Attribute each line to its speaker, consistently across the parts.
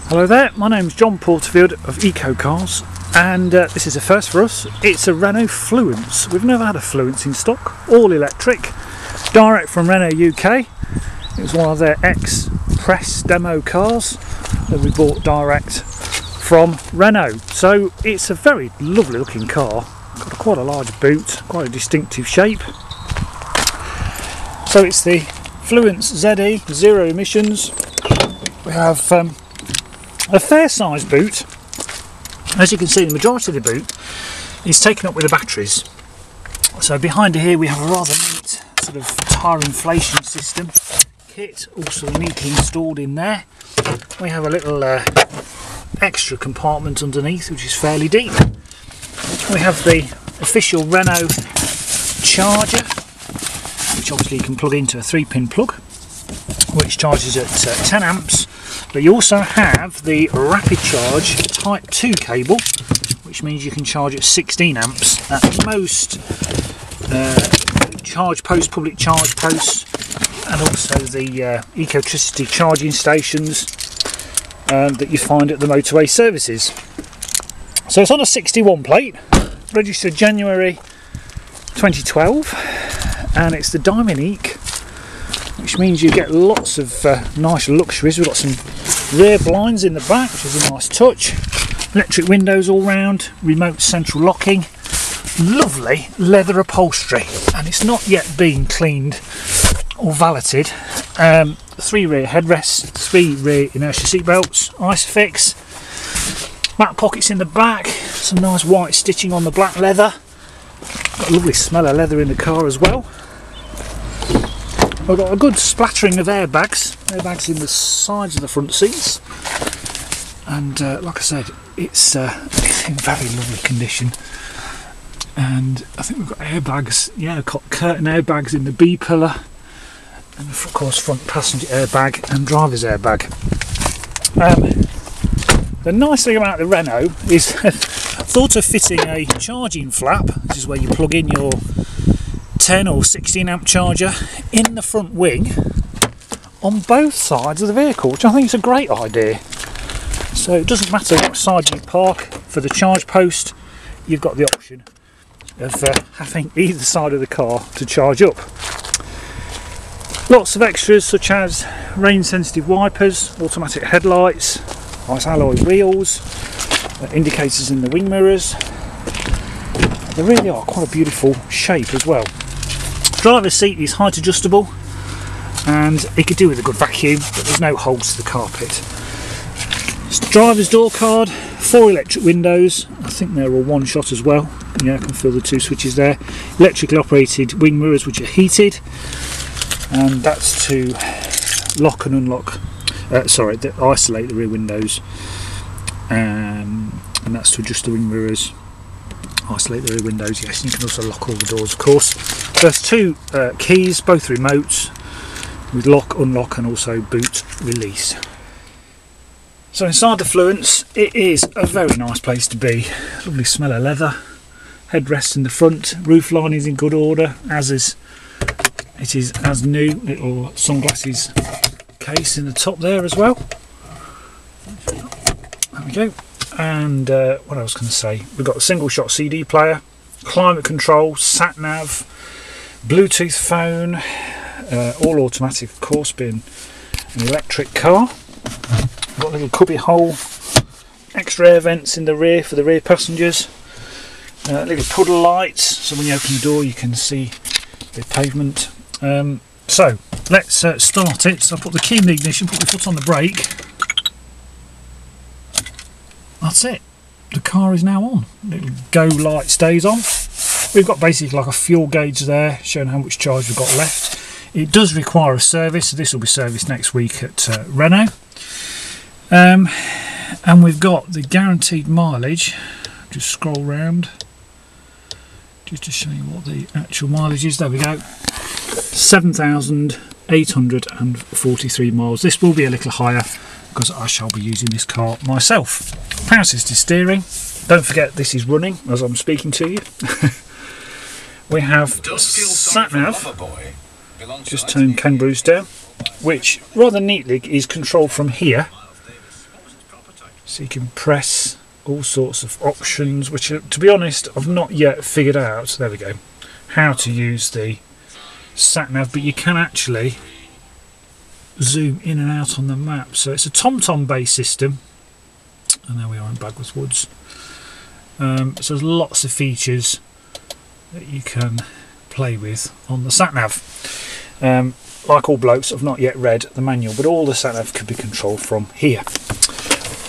Speaker 1: Hello there, my name's John Porterfield of Ecocars, and this is a first for us. It's a Renault Fluence. We've never had a Fluence in stock, all electric, direct from Renault UK. It was one of their ex-press demo cars that we bought direct from Renault. So it's a very lovely looking car, got quite a large boot, quite a distinctive shape. So it's the Fluence ZE, zero emissions. We have a fair sized boot. As you can see, the majority of the boot is taken up with the batteries. So behind here we have a rather neat sort of tyre inflation system kit, also neatly installed in there. We have a little extra compartment underneath which is fairly deep. We have the official Renault charger, which obviously you can plug into a 3-pin plug, which charges at 10 amps. But you also have the rapid charge type 2 cable, which means you can charge at 16 amps at most charge posts, public charge posts, and also the ecotricity charging stations that you find at the motorway services. So it's on a 61 plate, registered January 2012, and it's the Dominique, which means you get lots of nice luxuries. We've got some rear blinds in the back, which is a nice touch. Electric windows all round, remote central locking, lovely leather upholstery, and it's not yet been cleaned or valeted. 3 rear headrests, 3 rear inertia seat belts, Isofix, back pockets in the back, some nice white stitching on the black leather. Got a lovely smell of leather in the car as well. We've got a good splattering of airbags in the sides of the front seats, and like I said, it's in very lovely condition. And I think we've got airbags, yeah, we've got curtain airbags in the B pillar, and of course front passenger airbag and driver's airbag. The nice thing about the Renault is thought of fitting a charging flap. This is where you plug in your 10 or 16 amp charger in the front wing on both sides of the vehicle, which I think is a great idea. So it doesn't matter what side you park for the charge post, you've got the option of having either side of the car to charge up. Lots of extras such as rain sensitive wipers, automatic headlights, nice alloy wheels, indicators in the wing mirrors. They really are quite a beautiful shape as well. Driver's seat is height adjustable, and it could do with a good vacuum, but there's no holes to the carpet. Driver's door card, 4 electric windows, I think they're all one shot as well. Yeah, I can feel the 2 switches there. Electrically operated wing mirrors which are heated, and that's to lock and unlock, isolate the rear windows, and that's to adjust the wing mirrors. Isolate the rear windows, yes, and you can also lock all the doors, of course. There's 2 keys, both remotes, with lock, unlock, and also boot release. So inside the Fluence, it is a very nice place to be. Lovely smell of leather, headrests in the front, roof line is in good order, it is as new. Little sunglasses case in the top there as well. There we go. And what else can I say? We've got a single shot CD player, climate control, sat nav, Bluetooth phone, all automatic of course, being an electric car. We've got a little cubby hole, extra air vents in the rear for the rear passengers, little puddle lights, so when you open the door you can see the pavement. So let's start it. So I'll put the key in the ignition, put my foot on the brake. That's it, the car is now on. Little go light stays on. We've got basically like a fuel gauge there showing how much charge we've got left. It does require a service, so this will be serviced next week at Renault. And we've got the guaranteed mileage. Just scroll round just to show you what the actual mileage is. There we go, 7,843 miles. This will be a little higher because I shall be using this car myself. Power assisted steering. Don't forget this is running as I'm speaking to you. We have sat nav, just turn Ken Bruce down, which rather neatly is controlled from here. So you can press all sorts of options, which to be honest I've not yet figured out, there we go, how to use the sat nav, but you can actually zoom in and out on the map. So it's a TomTom based system, and there we are in Bagworth Woods. So there's lots of features that you can play with on the sat nav. Like all blokes, I've not yet read the manual, but all the sat nav can be controlled from here.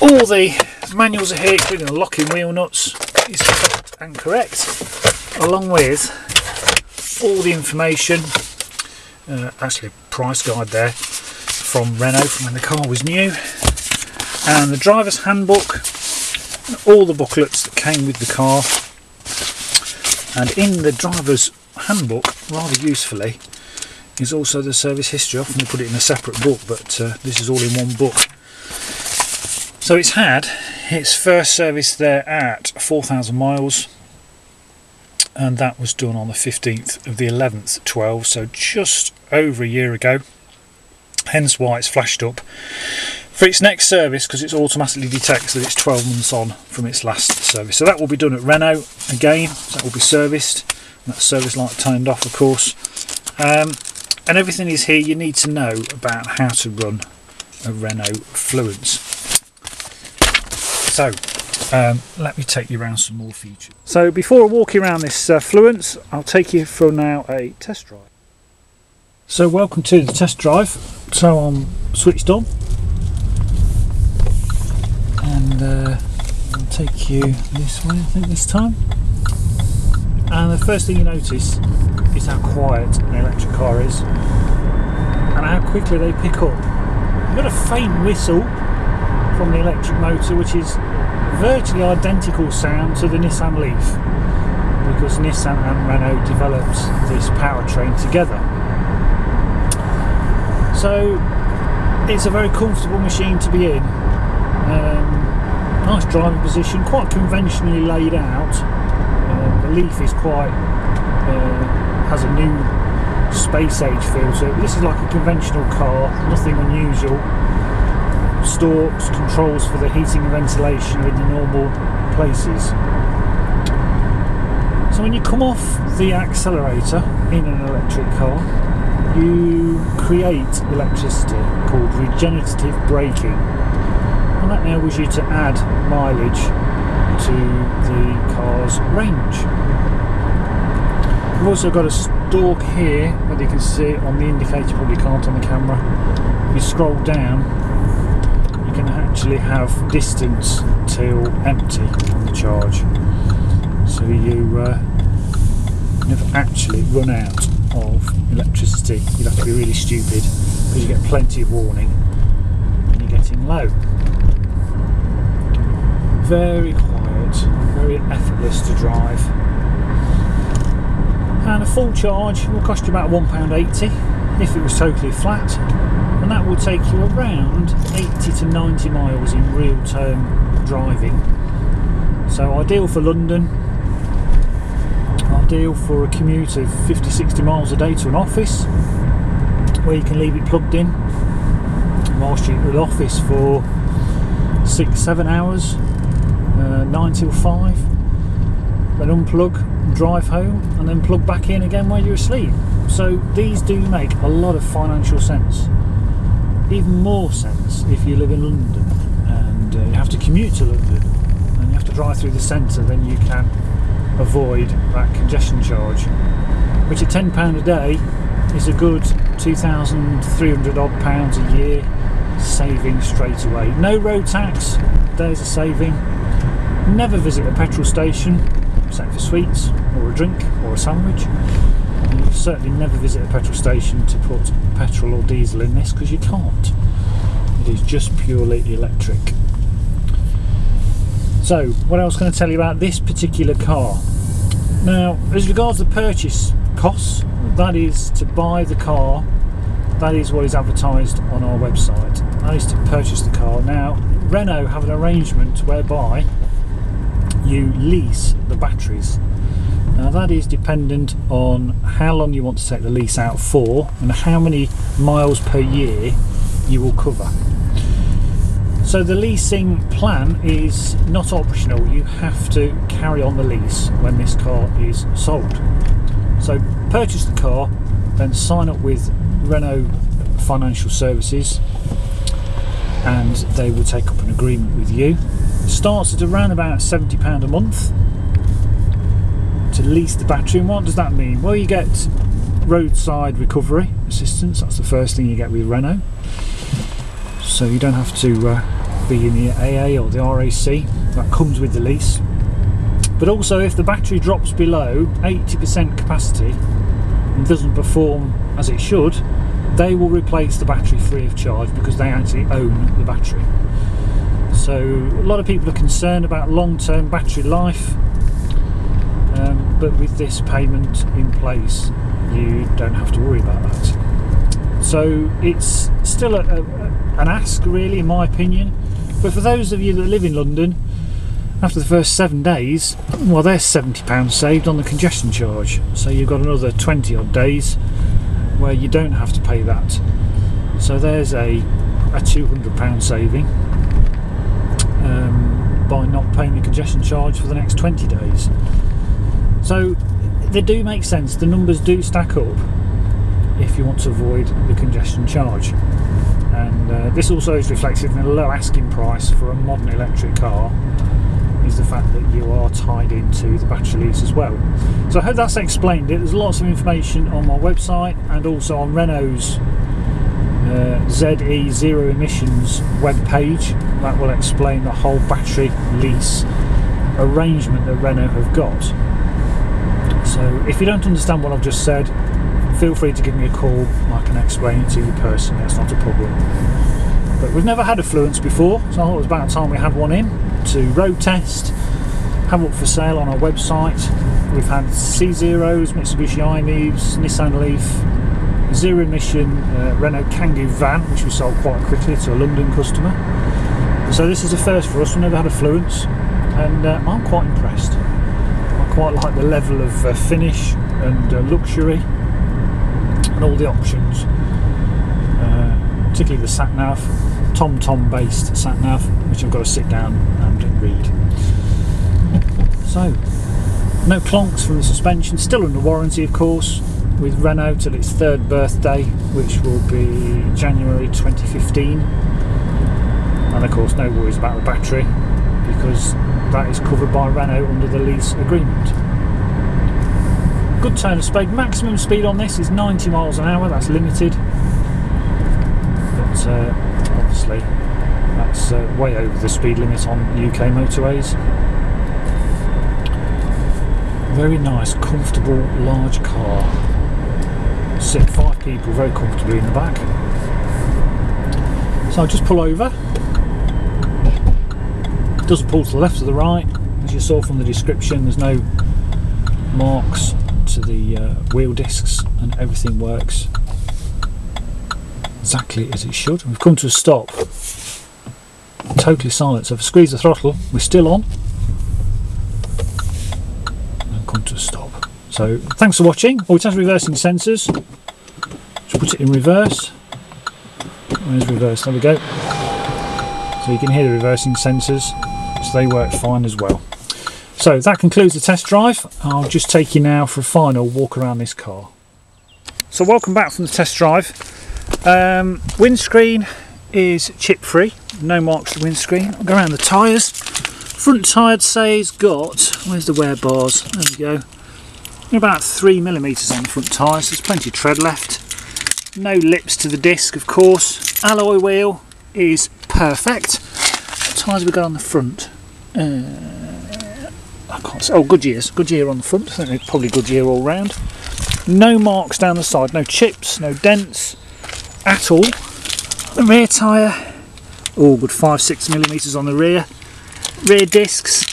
Speaker 1: All the manuals are here, including the locking wheel nuts is correct and correct, along with all the information, actually a price guide there from Renault from when the car was new, and the driver's handbook, and all the booklets that came with the car. And in the driver's handbook, rather usefully, is also the service history. Often we put it in a separate book, but this is all in one book. So it's had its first service there at 4,000 miles, and that was done on the 15th of the 11th 12, so just over a year ago, hence why it's flashed up for its next service, because it automatically detects that it's 12 months on from its last service. So that will be done at Renault again, so that will be serviced, and that service light turned off of course, and everything is here you need to know about how to run a Renault Fluence. So let me take you around some more features. So before I walk you around this Fluence, I'll take you for now a test drive. So welcome to the test drive. So I'm switched on, and I'll take you this way, I think this time. And the first thing you notice is how quiet an electric car is, and how quickly they pick up. You've got a faint whistle from the electric motor, which is virtually identical sound to the Nissan Leaf, because Nissan and Renault developed this powertrain together. So it's a very comfortable machine to be in. Nice driving position, quite conventionally laid out. The Leaf is quite has a new space age feel to it. This is like a conventional car, nothing unusual. Stalks, controls for the heating and ventilation are in the normal places. So when you come off the accelerator in an electric car, you create electricity called regenerative braking, and that enables you to add mileage to the car's range. We've also got a stalk here, whether you can see it on the indicator, probably can't on the camera. If you scroll down, you can actually have distance till empty on the charge, so you never actually run out of electricity. You'd have to be really stupid, because you get plenty of warning when you're getting low. Very quiet, very effortless to drive, and a full charge will cost you about £1.80 if it was totally flat, and that will take you around 80 to 90 miles in real term driving. So ideal for London, ideal for a commute of 50-60 miles a day to an office, where you can leave it plugged in whilst you're at the office for 6-7 hours, 9 till 5, then unplug, drive home, and then plug back in again while you're asleep. So these do make a lot of financial sense. Even more sense if you live in London and you have to commute to London and you have to drive through the centre, then you can avoid that congestion charge, which at £10 a day is a good £2,300 odd pounds a year saving straight away. No road tax, there's a saving. Never visit a petrol station except for sweets or a drink or a sandwich. And you certainly never visit a petrol station to put petrol or diesel in this, because you can't. It is just purely electric. So what else can I tell you about this particular car? Now, as regards the purchase costs, that is to buy the car, that is what is advertised on our website. That is to purchase the car. Now, Renault have an arrangement whereby you lease the batteries. Now that is dependent on how long you want to take the lease out for and how many miles per year you will cover. So the leasing plan is not optional. You have to carry on the lease when this car is sold. So purchase the car, then sign up with Renault Financial Services, and they will take up an agreement with you. It starts at around about £70 a month to lease the battery. And what does that mean? Well, you get roadside recovery assistance. That's the first thing you get with Renault. So you don't have to be in the AA or the RAC. That comes with the lease. But also, if the battery drops below 80% capacity and doesn't perform as it should, they will replace the battery free of charge, because they actually own the battery. So a lot of people are concerned about long-term battery life, but with this payment in place, you don't have to worry about that. So it's still an ask, really, in my opinion. But for those of you that live in London, after the first 7 days, well, there's £70 saved on the congestion charge. So you've got another 20 odd days where you don't have to pay that. So there's a £200 saving by not paying the congestion charge for the next 20 days. So they do make sense. The numbers do stack up if you want to avoid the congestion charge. And this also is reflected in the low asking price for a modern electric car, is the fact that you are tied into the battery lease as well. So I hope that's explained it. There's lots of information on my website and also on Renault's ZE Zero Emissions webpage that will explain the whole battery lease arrangement that Renault have got. So if you don't understand what I've just said, feel free to give me a call. I can explain it to you personally, that's not a problem. But we've never had a Fluence before, so I thought it was about time we had one in to road test, have up for sale on our website. We've had C0s, Mitsubishi i-MiEVs, Nissan Leaf, zero emission Renault Kangoo van, which we sold quite quickly to a London customer. So this is a first for us. We've never had a Fluence, and I'm quite impressed. I quite like the level of finish and luxury and all the options, particularly the sat-nav, TomTom based sat-nav, which I've got to sit down and read. So no clonks from the suspension, still under warranty of course with Renault till its 3rd birthday, which will be January 2015, and of course no worries about the battery, because that is covered by Renault under the lease agreement. Good turn of speed. Maximum speed on this is 90 miles an hour, that's limited, but obviously that's way over the speed limit on UK motorways. Very nice, comfortable, large car. Sit 5 people very comfortably in the back. So I'll just pull over. It doesn't pull to the left or the right. As you saw from the description, there's no marks to the wheel discs, and everything works exactly as it should. We've come to a stop. Totally silent. So if I squeeze the throttle, we're still on. And come to a stop. So thanks for watching. Oh, it has reversing sensors. Just put it in reverse. Where's reverse? There we go. So you can hear the reversing sensors, so they work fine as well. So that concludes the test drive. I'll just take you now for a final walk around this car. So welcome back from the test drive. Windscreen is chip free, no marks to the windscreen. I'll go around the tyres. Front tyre, I'd say, has got, where's the wear bars? There we go. About 3mm on the front tyre, so there's plenty of tread left. No lips to the disc, of course. Alloy wheel is perfect. What tyres have we got on the front? I can't say. Oh, Goodyear on the front. I think they're probably Goodyear all round. No marks down the side, no chips, no dents at all. The rear tyre, oh, good 5-6mm on the rear. Rear discs,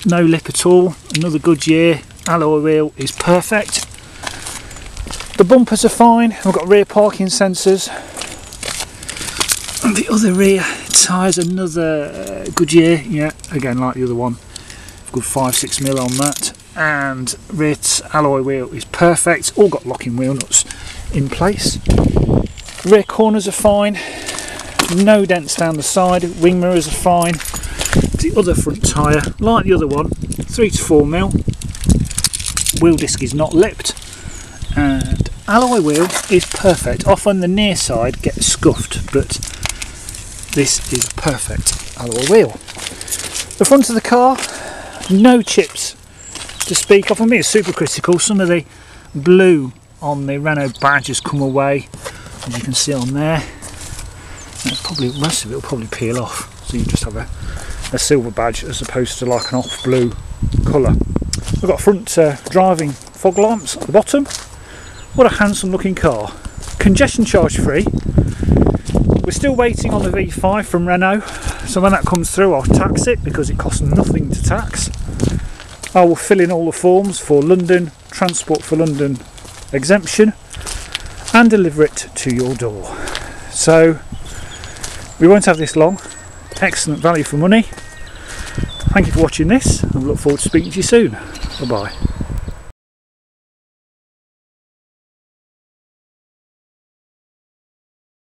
Speaker 1: no lip at all. Another Goodyear. Alloy wheel is perfect. The bumpers are fine. I've got rear parking sensors. And the other rear tyres, another Goodyear. Yeah, again like the other one. Good 5-6mm on that. And rear alloy wheel is perfect. All got locking wheel nuts in place. Rear corners are fine. no dents down the side, wing mirrors are fine. The other front tyre, like the other one, 3 to 4 mil. Wheel disc is not lipped, and alloy wheel is perfect. Often the near side gets scuffed, but this is a perfect alloy wheel. The front of the car, no chips to speak of. I'm being super critical. Some of the blue on the Renault badge has come away, as you can see on there. And probably most of it will probably peel off, so you just have a silver badge as opposed to like an off blue colour. We've got front driving fog lamps at the bottom. What a handsome looking car. Congestion charge free. We're still waiting on the V5 from Renault, so when that comes through I'll tax it because it costs nothing to tax. I will fill in all the forms for London, Transport for London exemption, and deliver it to your door. So we won't have this long. Excellent value for money. Thank you for watching this, and I look forward to speaking to you soon. Bye bye.